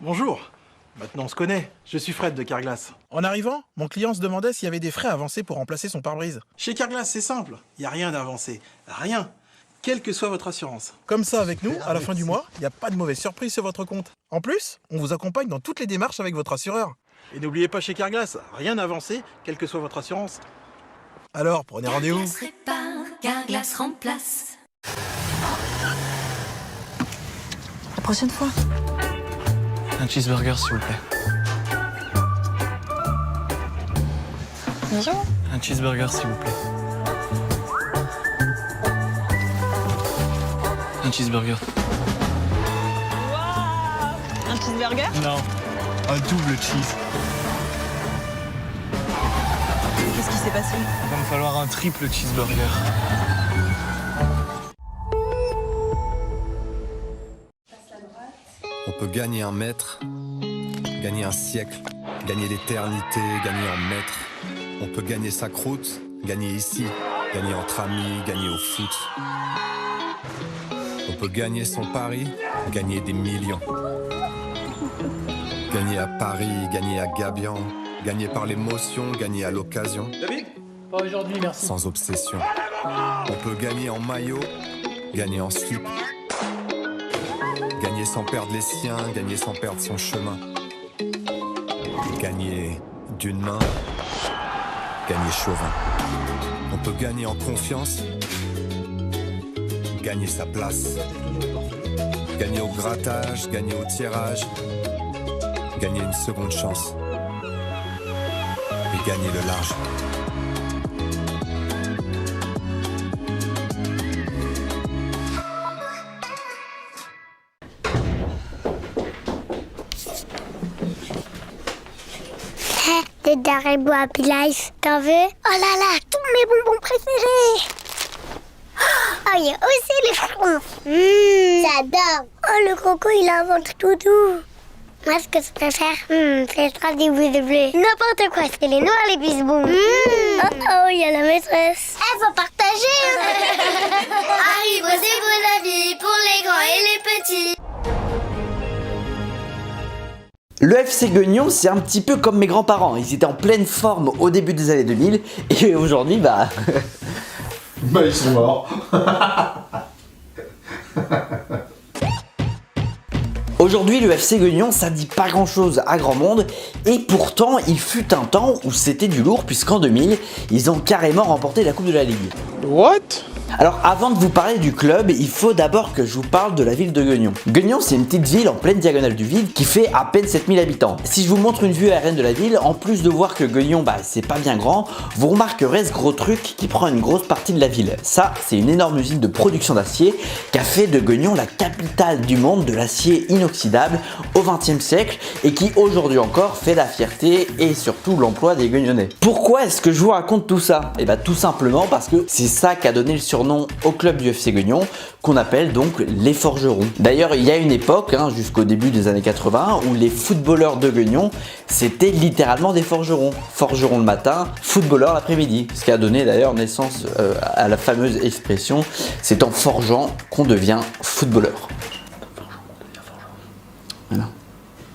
Bonjour. Maintenant on se connaît, je suis Fred de Carglass. En arrivant, mon client se demandait s'il y avait des frais avancés pour remplacer son pare-brise. Chez Carglass, c'est simple, il n'y a rien d'avancé. Rien. Quelle que soit votre assurance. Comme ça, avec nous, à la fin du mois, il n'y a pas de mauvaise surprise sur votre compte. En plus, on vous accompagne dans toutes les démarches avec votre assureur. Et n'oubliez pas chez Carglass, rien d'avancé, quelle que soit votre assurance. Alors, prenez rendez-vous. Carglass répare, Carglass remplace. La prochaine fois. Un cheeseburger, s'il vous plaît. Bonjour. Un cheeseburger, s'il vous plaît. Un cheeseburger. Waouh! Un cheeseburger? Non, un double cheese. Qu'est-ce qui s'est passé? Il va me falloir un triple cheeseburger. On peut gagner un mètre, gagner un siècle, gagner l'éternité, gagner en mètres. On peut gagner sa croûte, gagner ici, gagner entre amis, gagner au foot. On peut gagner son pari, gagner des millions. Gagner à Paris, gagner à Gabian, gagner par l'émotion, gagner à l'occasion. David? Pas aujourd'hui, merci. Sans obsession. On peut gagner en maillot, gagner en slip. Gagner sans perdre les siens, gagner sans perdre son chemin. Gagner d'une main, gagner chauvin. On peut gagner en confiance, gagner sa place. Gagner au grattage, gagner au tirage, gagner une seconde chance. Et gagner le large. Des Haribo Happy Life, t'en veux? Oh là là, tous mes bonbons préférés! Oh, il y a aussi les fruits. J'adore! Oh, le coco, il a un ventre tout doux. Moi, ce que je préfère, c'est le strap des boules de bleu. N'importe quoi, c'est les noirs, les bisbons. Oh oh, il y a la maîtresse. Faut partager! Haribo, c'est bon la vie pour les grands et les petits. Le FC Guignon, c'est un petit peu comme mes grands-parents. Ils étaient en pleine forme au début des années 2000 et aujourd'hui, bah ils sont morts. Aujourd'hui, le FC Guignon, ça dit pas grand chose à grand monde et pourtant, il fut un temps où c'était du lourd puisqu'en 2000, ils ont carrément remporté la Coupe de la Ligue. What? Alors avant de vous parler du club, il faut d'abord que je vous parle de la ville de Guignon. Guignon, c'est une petite ville en pleine diagonale du vide qui fait à peine 7000 habitants. Si je vous montre une vue aérienne de la ville, en plus de voir que Guignon, c'est pas bien grand, vous remarquerez ce gros truc qui prend une grosse partie de la ville. Ça, c'est une énorme usine de production d'acier qui a fait de Guignon la capitale du monde de l'acier inoxydable au XXe siècle et qui aujourd'hui encore fait la fierté et surtout l'emploi des Guignonnais. Pourquoi est-ce que je vous raconte tout ça? Et tout simplement parce que c'est ça qui a donné le surnom au club du FC Guignon qu'on appelle donc les forgerons. D'ailleurs, il y a une époque, jusqu'au début des années 80, où les footballeurs de Guignon c'était littéralement des forgerons. Forgerons le matin, footballeurs l'après-midi. Ce qui a donné d'ailleurs naissance à la fameuse expression c'est en forgeant qu'on devient footballeur. Mais non.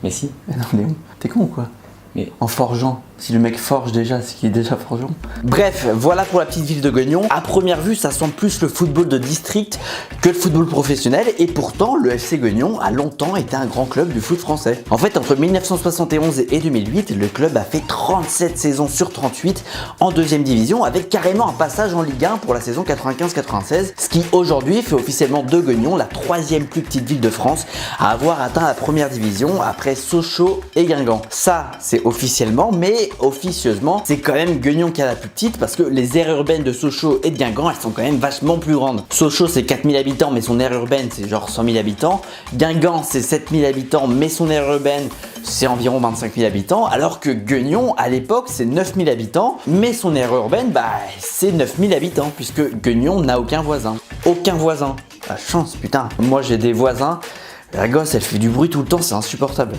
Mais si, mais non, mais t'es con ou quoi? Mais en forgeant, si le mec forge déjà, c'est qu'il est déjà forgeron. Bref, voilà pour la petite ville de Guignon. À première vue, ça sent plus le football de district que le football professionnel et pourtant, le FC Guignon a longtemps été un grand club du foot français. En fait, entre 1971 et 2008, le club a fait 37 saisons sur 38 en deuxième division avec carrément un passage en Ligue 1 pour la saison 95-96, ce qui aujourd'hui fait officiellement de Guignon la troisième plus petite ville de France à avoir atteint la première division après Sochaux et Guingamp. Ça, c'est officiellement, mais officieusement, c'est quand même Guignon qui a la plus petite parce que les aires urbaines de Sochaux et de Guingamp, elles sont quand même vachement plus grandes. Sochaux, c'est 4000 habitants, mais son aire urbaine, c'est genre 100 000 habitants. Guingamp, c'est 7000 habitants, mais son aire urbaine, c'est environ 25 000 habitants. Alors que Guignon, à l'époque, c'est 9000 habitants, mais son aire urbaine, c'est 9000 habitants, puisque Guignon n'a aucun voisin. Aucun voisin. La chance, putain. Moi, j'ai des voisins. La gosse, elle fait du bruit tout le temps, c'est insupportable.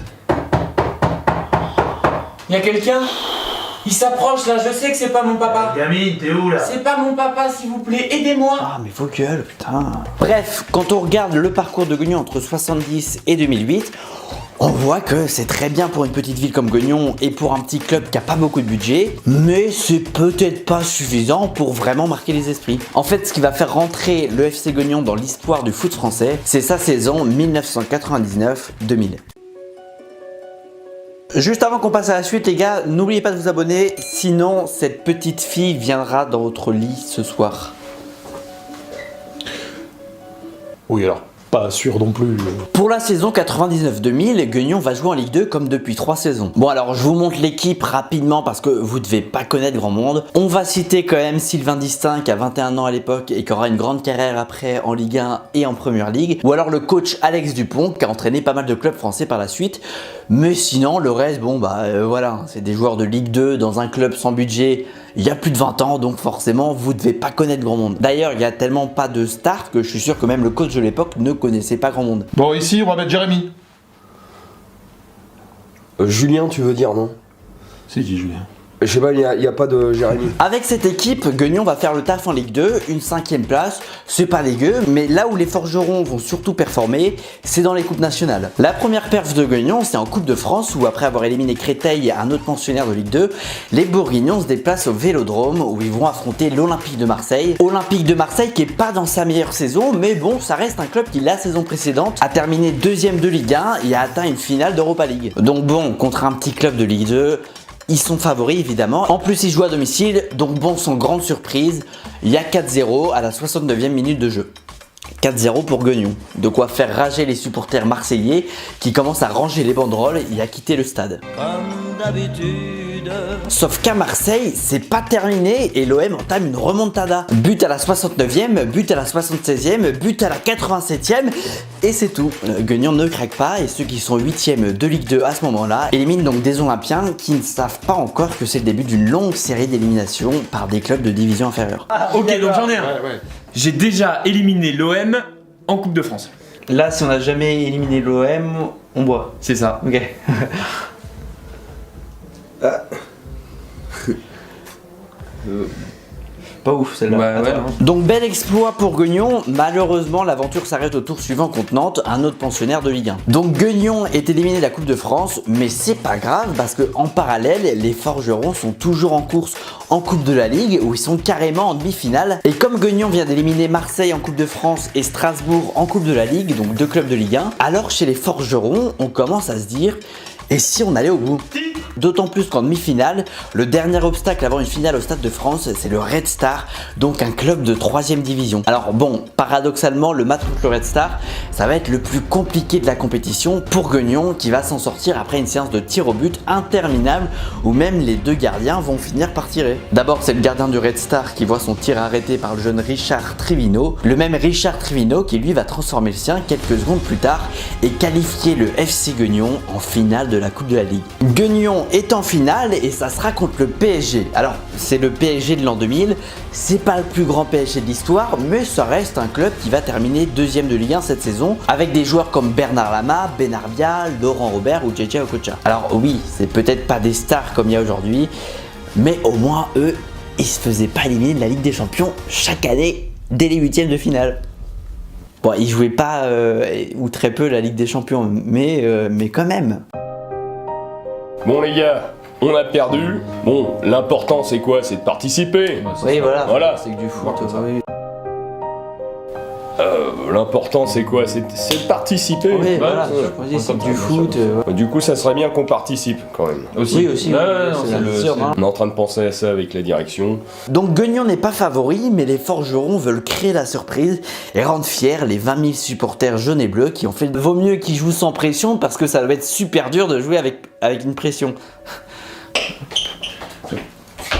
Y'a quelqu'un? Il s'approche là, je sais que c'est pas mon papa. Gamine, t'es où là? C'est pas mon papa, s'il vous plaît, aidez-moi. Ah, mais faut gueule, putain. Bref, quand on regarde le parcours de Guignon entre 70 et 2008, on voit que c'est très bien pour une petite ville comme Guignon et pour un petit club qui a pas beaucoup de budget, mais c'est peut-être pas suffisant pour vraiment marquer les esprits. En fait, ce qui va faire rentrer le FC Guignon dans l'histoire du foot français, c'est sa saison 1999-2000. Juste avant qu'on passe à la suite, les gars, n'oubliez pas de vous abonner, sinon cette petite fille viendra dans votre lit ce soir. Oui, alors, pas sûr non plus. Pour la saison 99-2000, Guignon va jouer en Ligue 2 comme depuis 3 saisons. Bon, alors je vous montre l'équipe rapidement parce que vous devez pas connaître grand monde. On va citer quand même Sylvain Distin qui a 21 ans à l'époque et qui aura une grande carrière après en Ligue 1 et en Première Ligue. Ou alors le coach Alex Dupont qui a entraîné pas mal de clubs français par la suite. Mais sinon, le reste, bon bah voilà, c'est des joueurs de Ligue 2 dans un club sans budget il y a plus de 20 ans, donc forcément vous devez pas connaître grand monde. D'ailleurs, il y a tellement pas de stars que je suis sûr que même le coach de l'époque ne connaissait pas grand monde. Bon, ici, on va mettre Jérémy. Julien, tu veux dire, non? C'est qui, Julien? Je sais pas, il y a pas de Jérémy. Avec cette équipe, Guignon va faire le taf en Ligue 2, une 5e place, c'est pas dégueu, mais là où les forgerons vont surtout performer, c'est dans les coupes nationales. La première perf de Guignon, c'est en Coupe de France, où après avoir éliminé Créteil, un autre pensionnaire de Ligue 2, les Bourguignons se déplacent au Vélodrome, où ils vont affronter l'Olympique de Marseille. Olympique de Marseille qui est pas dans sa meilleure saison, mais bon, ça reste un club qui, la saison précédente, a terminé 2e de Ligue 1 et a atteint une finale d'Europa League. Donc bon, contre un petit club de Ligue 2, ils sont favoris évidemment. En plus, ils jouent à domicile, donc bon, sans grande surprise, il y a 4-0 à la 69e minute de jeu. 4-0 pour Guignon. De quoi faire rager les supporters marseillais qui commencent à ranger les banderoles et à quitter le stade. Comme d'habitude. Sauf qu'à Marseille, c'est pas terminé et l'OM entame une remontada. But à la 69e, but à la 76e, but à la 87e et c'est tout. Guignon ne craque pas et ceux qui sont 8e de Ligue 2 à ce moment-là éliminent donc des Olympiens qui ne savent pas encore que c'est le début d'une longue série d'éliminations par des clubs de division inférieure. Ok, donc j'en ai un. J'ai déjà éliminé l'OM en Coupe de France. Là, si on n'a jamais éliminé l'OM, on boit. C'est ça. Ok. Pas ouf celle-là. Ouais, non. Donc bel exploit pour Guignon, malheureusement l'aventure s'arrête au tour suivant contre Nantes, un autre pensionnaire de Ligue 1. Donc Guignon est éliminé de la Coupe de France, mais c'est pas grave parce que en parallèle, les forgerons sont toujours en course en Coupe de la Ligue où ils sont carrément en demi-finale. Et comme Guignon vient d'éliminer Marseille en Coupe de France et Strasbourg en Coupe de la Ligue, donc 2 clubs de Ligue 1, alors chez les forgerons, on commence à se dire et si on allait au bout? D'autant plus qu'en demi-finale, le dernier obstacle avant une finale au Stade de France, c'est le Red Star, donc un club de 3e division. Alors bon, paradoxalement, le match contre le Red Star, ça va être le plus compliqué de la compétition pour Guignon qui va s'en sortir après une séance de tir au but interminable où même les 2 gardiens vont finir par tirer. D'abord, c'est le gardien du Red Star qui voit son tir arrêté par le jeune Richard Trivino, le même Richard Trivino qui lui va transformer le sien quelques secondes plus tard et qualifier le FC Guignon en finale de la Coupe de la Ligue. Guignon est en finale et ça sera contre le PSG. Alors c'est le PSG de l'an 2000, c'est pas le plus grand PSG de l'histoire, mais ça reste un club qui va terminer 2e de Ligue 1 cette saison avec des joueurs comme Bernard Lama, Benarbia, Laurent Robert ou JJ Okocha. Alors oui, c'est peut-être pas des stars comme il y a aujourd'hui, mais au moins eux, ils se faisaient pas éliminer de la Ligue des Champions chaque année dès les 8e de finale. Bon, ils jouaient pas ou très peu la Ligue des Champions, mais quand même. Bon les gars, on a perdu. Bon, l'important c'est quoi? C'est de participer. Oui, voilà. C'est que du foot. Oui. L'important c'est quoi? C'est de participer. Oui, voilà. C'est que du foot. Du coup, ça serait bien qu'on participe quand même. Oui, aussi. On est en train de penser à ça avec la direction. Donc Guignon n'est pas favori, mais les forgerons veulent créer la surprise et rendre fiers les 20 000 supporters jaunes et bleus qui ont fait vaut mieux qu'ils jouent sans pression parce que ça doit être super dur de jouer avec une pression.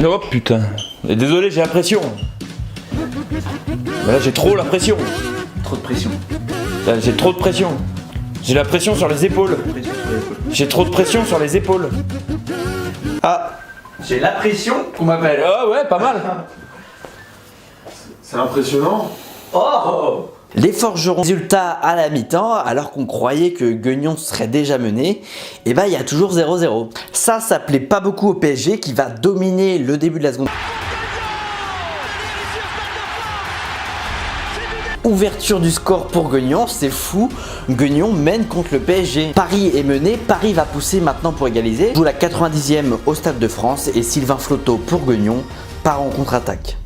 Oh putain. Et désolé, j'ai la pression. Là, j'ai trop la pression. Trop de pression. Là, j'ai trop de pression. J'ai la pression sur les épaules. J'ai trop de pression sur les épaules. Ah, j'ai la pression qu'on m'appelle. Ah ouais, pas mal. C'est impressionnant. Oh, Les forgerons, résultat à la mi-temps, alors qu'on croyait que Guignon serait déjà mené, et bah il y a toujours 0-0. Ça plaît pas beaucoup au PSG qui va dominer le début de la seconde. Ouverture du score pour Guignon, c'est fou. Guignon mène contre le PSG. Paris est mené, Paris va pousser maintenant pour égaliser. Joue la 90e au Stade de France et Sylvain Floto pour Guignon part en contre-attaque.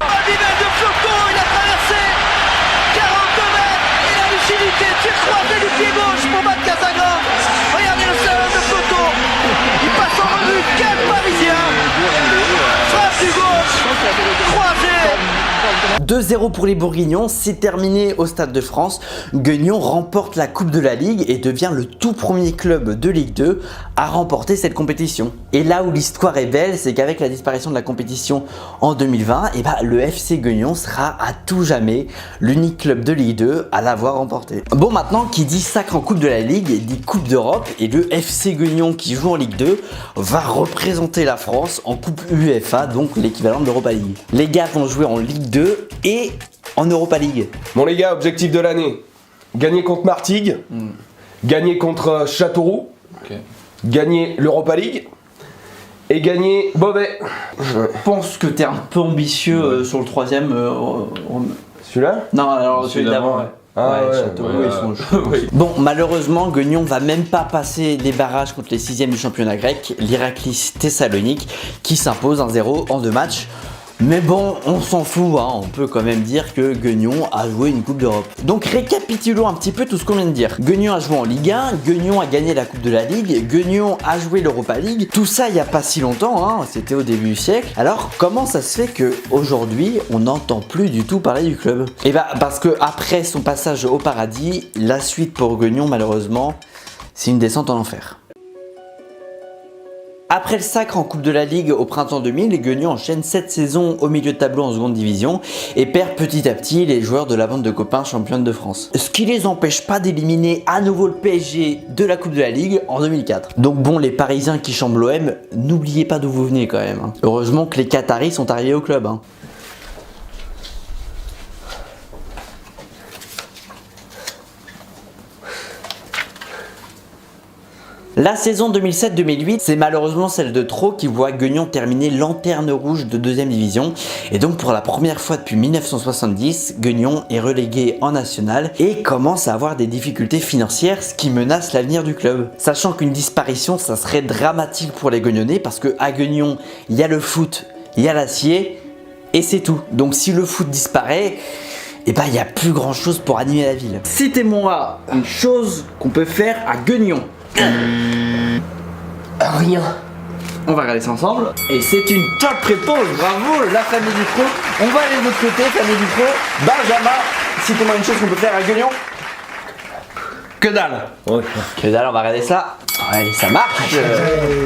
Regardez le slalom de Floto. Il passe en revue. Quel Parisien. Frappe du gauche. Croisé. 2-0 pour les Bourguignons, c'est terminé au Stade de France. Guignon remporte la Coupe de la Ligue et devient le tout premier club de Ligue 2 à remporter cette compétition. Et là où l'histoire est belle, c'est qu'avec la disparition de la compétition en 2020, et bah, le FC Guignon sera à tout jamais l'unique club de Ligue 2 à l'avoir remporté. Bon, maintenant, qui dit sacre en Coupe de la Ligue, dit Coupe d'Europe, et le FC Guignon qui joue en Ligue 2 va représenter la France en Coupe UEFA, donc l'équivalent de l'Europa League. Les gars vont jouer en Ligue 2 et en Europa League. Bon les gars, objectif de l'année. Gagner contre Martigues, gagner contre Châteauroux, gagner l'Europa League et gagner Beauvais. Je pense que t'es un peu ambitieux sur le troisième. Celui-là? Non, alors celui d'avant. Châteauroux, ils sont chauds. Bon, malheureusement, Guignon va même pas passer les barrages contre les 6e du championnat grec, l'Iraklis Thessalonique, qui s'impose 1-0 en 2 matchs. Mais bon, on s'en fout, hein. On peut quand même dire que Guignon a joué une Coupe d'Europe. Donc récapitulons un petit peu tout ce qu'on vient de dire. Guignon a joué en Ligue 1, Guignon a gagné la Coupe de la Ligue, Guignon a joué l'Europa League. Tout ça il n'y a pas si longtemps, hein. C'était au début du siècle. Alors comment ça se fait qu'aujourd'hui on n'entend plus du tout parler du club? Et bah parce que après son passage au paradis, la suite pour Guignon malheureusement, c'est une descente en enfer. Après le sacre en Coupe de la Ligue au printemps 2000, Guignon enchaîne 7 saisons au milieu de tableau en seconde division et perd petit à petit les joueurs de la bande de copains championne de France. Ce qui les empêche pas d'éliminer à nouveau le PSG de la Coupe de la Ligue en 2004. Donc bon, les Parisiens qui chambrent l'OM, n'oubliez pas d'où vous venez quand même. Heureusement que les Qataris sont arrivés au club. La saison 2007-2008, c'est malheureusement celle de trop qui voit Guignon terminer lanterne rouge de 2e division. Et donc pour la première fois depuis 1970, Guignon est relégué en national et commence à avoir des difficultés financières, ce qui menace l'avenir du club. Sachant qu'une disparition, ça serait dramatique pour les Guignonnais parce qu'à Guignon, il y a le foot, il y a l'acier et c'est tout. Donc si le foot disparaît, et bah il n'y a plus grand chose pour animer la ville. Citez-moi une chose qu'on peut faire à Guignon. Rien. On va regarder ça ensemble. Et c'est une top réponse, bravo la famille du pro. On va aller de l'autre côté, famille du pro. Benjamin, citez-moi une chose qu'on peut faire à Guignon. Que dalle. Que dalle, on va regarder ça. Ouais, ça marche.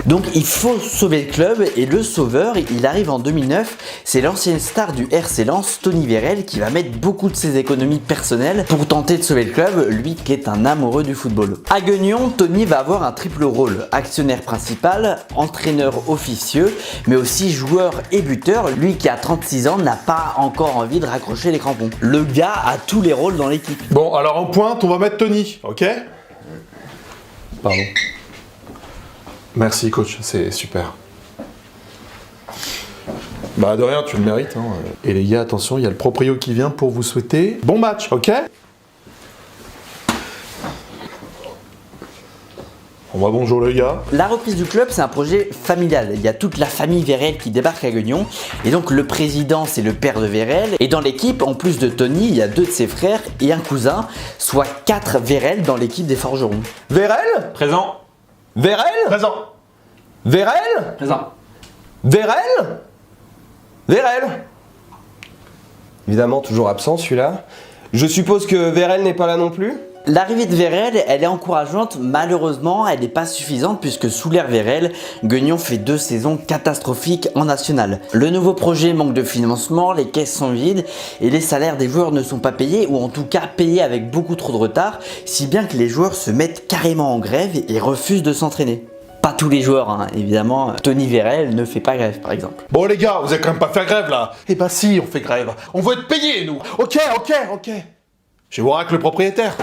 Donc il faut sauver le club et le sauveur, il arrive en 2009. C'est l'ancienne star du RC Lens, Tony Vérel, qui va mettre beaucoup de ses économies personnelles pour tenter de sauver le club, lui qui est un amoureux du football. À Guignon, Tony va avoir un triple rôle. Actionnaire principal, entraîneur officieux, mais aussi joueur et buteur. Lui qui a 36 ans n'a pas encore envie de raccrocher les crampons. Le gars a tous les rôles dans l'équipe. Bon, alors en pointe, on va mettre Tony, ok? Pardon. Merci coach, c'est super. Bah de rien, tu le mérites. Hein. Et les gars, attention, il y a le proprio qui vient pour vous souhaiter bon match, ok? Bon bah bonjour les gars. La reprise du club, c'est un projet familial. Il y a toute la famille Vérel qui débarque à Guignon. Et donc le président, c'est le père de Vérel. Et dans l'équipe, en plus de Tony, il y a 2 de ses frères et un cousin, soit 4 Vérel dans l'équipe des forgerons. Vérel? Présent. Vérel? Présent. Vérel? Présent. Vérel? Vérel? Évidemment, toujours absent celui-là. Je suppose que Vérel n'est pas là non plus? L'arrivée de Vérel, elle est encourageante, malheureusement elle n'est pas suffisante puisque sous l'ère Vérel, Guignon fait 2 saisons catastrophiques en national. Le nouveau projet manque de financement, les caisses sont vides et les salaires des joueurs ne sont pas payés ou en tout cas payés avec beaucoup trop de retard, si bien que les joueurs se mettent carrément en grève et refusent de s'entraîner. Pas tous les joueurs, hein, évidemment. Tony Vérel ne fait pas grève, par exemple. Bon les gars, vous allez quand même pas faire grève là. Eh bah si, on fait grève. On veut être payés nous. Ok. Je vais voir avec le propriétaire.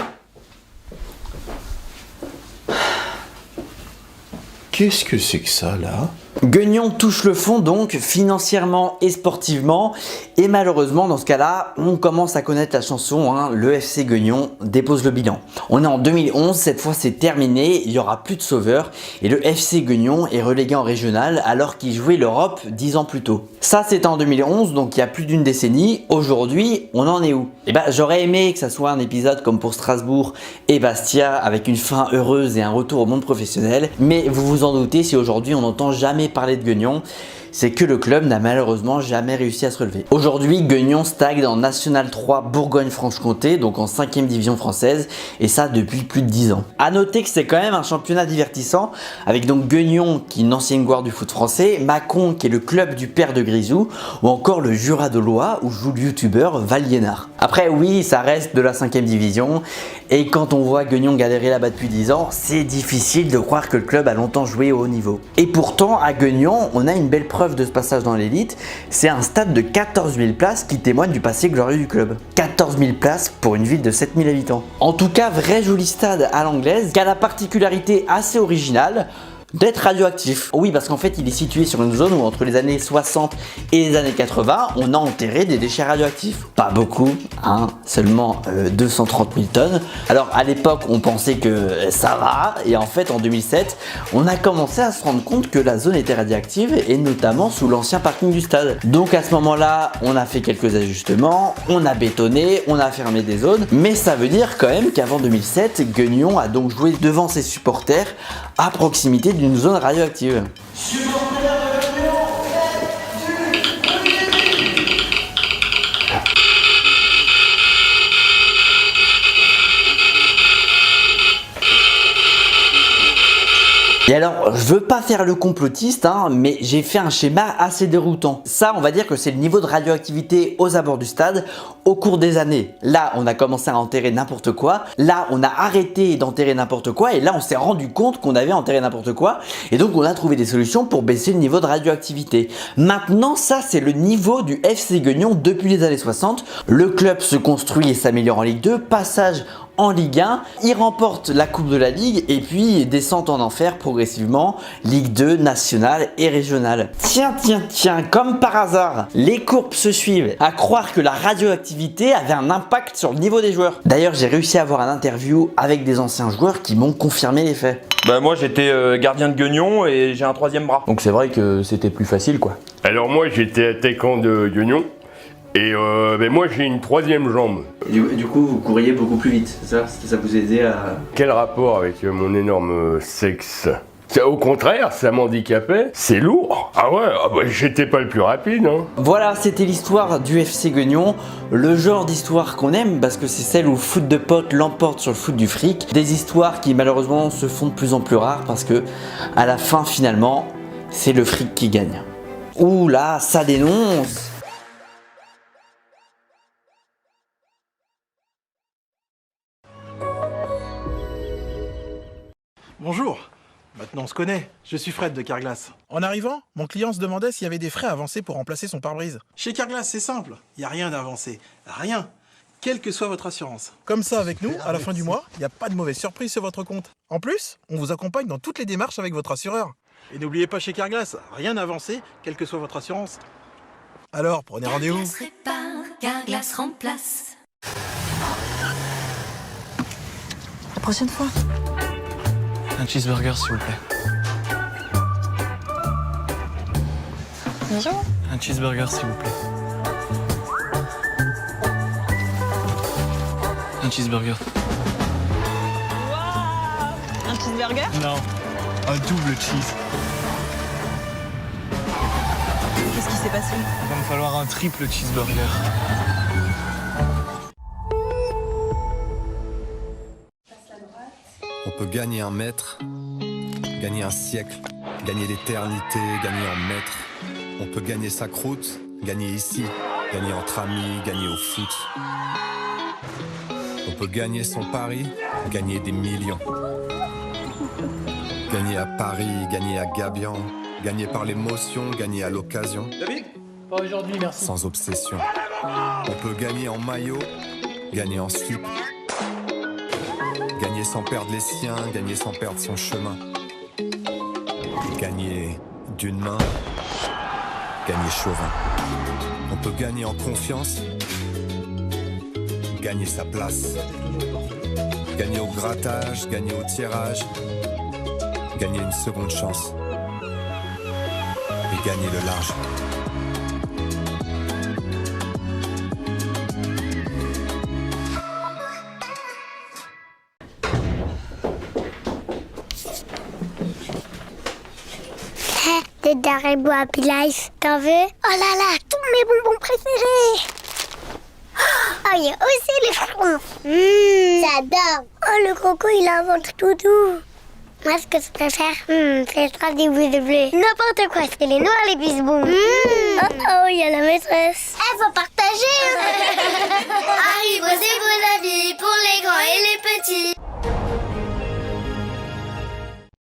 Qu'est-ce que c'est que ça, là? Guignon touche le fond donc financièrement et sportivement, et malheureusement dans ce cas-là on commence à connaître la chanson, hein, le FC Guignon dépose le bilan. On est en 2011, cette fois c'est terminé, il n'y aura plus de sauveur et le FC Guignon est relégué en régional alors qu'il jouait l'Europe 10 ans plus tôt. Ça c'était en 2011, donc il y a plus d'une décennie. Aujourd'hui on en est où? Eh ben j'aurais aimé que ça soit un épisode comme pour Strasbourg et Bastia avec une fin heureuse et un retour au monde professionnel, mais vous vous en doutez, si aujourd'hui on n'entend jamais parler de Guignon, c'est que le club n'a malheureusement jamais réussi à se relever. Aujourd'hui, Guignon stagne en National 3 Bourgogne-Franche-Comté, donc en 5e division française, et ça depuis plus de 10 ans. A noter que c'est quand même un championnat divertissant, avec donc Guignon qui est une ancienne gloire du foot français, Mâcon qui est le club du père de Grisou, ou encore le Jura de Loire où joue le youtubeur Valiénard. Après oui, ça reste de la 5e division, et quand on voit Guignon galérer là-bas depuis 10 ans, c'est difficile de croire que le club a longtemps joué au haut niveau. Et pourtant, à Guignon, on a une belle preuve de ce passage dans l'élite, c'est un stade de 14 000 places qui témoigne du passé glorieux du club. 14 000 places pour une ville de 7 000 habitants. En tout cas, vrai joli stade à l'anglaise, qui a la particularité assez originale d'être radioactif. Oui, parce qu'en fait il est situé sur une zone où entre les années 60 et les années 80 on a enterré des déchets radioactifs. Pas beaucoup, hein, seulement 230 000 tonnes. Alors à l'époque on pensait que ça va, et en fait en 2007 on a commencé à se rendre compte que la zone était radioactive, et notamment sous l'ancien parking du stade. Donc à ce moment là on a fait quelques ajustements, on a bétonné, on a fermé des zones, mais ça veut dire quand même qu'avant 2007 Guignon a donc joué devant ses supporters à proximité d'une zone radioactive. Et alors, je veux pas faire le complotiste, hein, mais j'ai fait un schéma assez déroutant. Ça, on va dire que c'est le niveau de radioactivité aux abords du stade au cours des années. Là, on a commencé à enterrer n'importe quoi. Là, on a arrêté d'enterrer n'importe quoi. Et là, on s'est rendu compte qu'on avait enterré n'importe quoi. Et donc, on a trouvé des solutions pour baisser le niveau de radioactivité. Maintenant, ça, c'est le niveau du FC Guignon depuis les années 60. Le club se construit et s'améliore en Ligue 2. Passage en Ligue 1, il remporte la Coupe de la Ligue et puis descend en enfer progressivement, Ligue 2, nationale et régionale. Tiens, comme par hasard, les courbes se suivent, à croire que la radioactivité avait un impact sur le niveau des joueurs. D'ailleurs, j'ai réussi à avoir un interview avec des anciens joueurs qui m'ont confirmé les faits. Bah moi j'étais gardien de Guignon et j'ai un 3e bras. Donc c'est vrai que c'était plus facile quoi. Alors moi j'étais attaquant de Guignon. Et moi j'ai une 3e jambe. Du coup vous courriez beaucoup plus vite, c'est ça? Ça vous aidait à... Quel rapport avec mon énorme sexe? Au contraire, ça m'handicapait, c'est lourd. Ah ouais, j'étais pas le plus rapide. Hein. Voilà, c'était l'histoire du FC Guignon, le genre d'histoire qu'on aime parce que c'est celle où le foot de potes l'emporte sur le foot du fric. Des histoires qui malheureusement se font de plus en plus rares parce que à la fin finalement, c'est le fric qui gagne. Ouh là, ça dénonce. Bonjour. Maintenant on se connaît, je suis Fred de Carglass. En arrivant, mon client se demandait s'il y avait des frais avancés pour remplacer son pare-brise. Chez Carglass, c'est simple, il n'y a rien d'avancé, rien, quelle que soit votre assurance. Comme ça, avec nous, à la fin du mois, il n'y a pas de mauvaise surprise sur votre compte. En plus, on vous accompagne dans toutes les démarches avec votre assureur. Et n'oubliez pas chez Carglass, rien d'avancé, quelle que soit votre assurance. Alors, prenez rendez-vous. Carglass répare, Carglass remplace. La prochaine fois. Un cheeseburger, s'il vous plaît. Bonjour. Un cheeseburger, s'il vous plaît. Un cheeseburger. Waouh! Un cheeseburger? Non, un double cheese. Qu'est-ce qui s'est passé? Il va me falloir un triple cheeseburger. On peut gagner un mètre, gagner un siècle, gagner l'éternité, gagner en mètres. On peut gagner sa croûte, gagner ici, gagner entre amis, gagner au foot. On peut gagner son pari, gagner des millions. Gagner à Paris, gagner à Gabian, gagner par l'émotion, gagner à l'occasion. David? Pas aujourd'hui, merci. Sans obsession. On peut gagner en maillot, gagner en slip, sans perdre les siens, gagner sans perdre son chemin. Gagner d'une main, gagner chauvin. On peut gagner en confiance, gagner sa place. Gagner au grattage, gagner au tirage, gagner une seconde chance. Et gagner le large. Des Haribo Happy Life, t'en veux? Oh là là, tous mes bonbons préférés! Oh, il y a aussi les fronces. J'adore. Oh, le croco, il invente tout doux. Moi, ce que je préfère, c'est le des boules de bleu. N'importe quoi, c'est les noirs, les bisbons. Oh, il y a la maîtresse. Elle faut partager. Haribo, c'est bon avis pour les grands et les petits.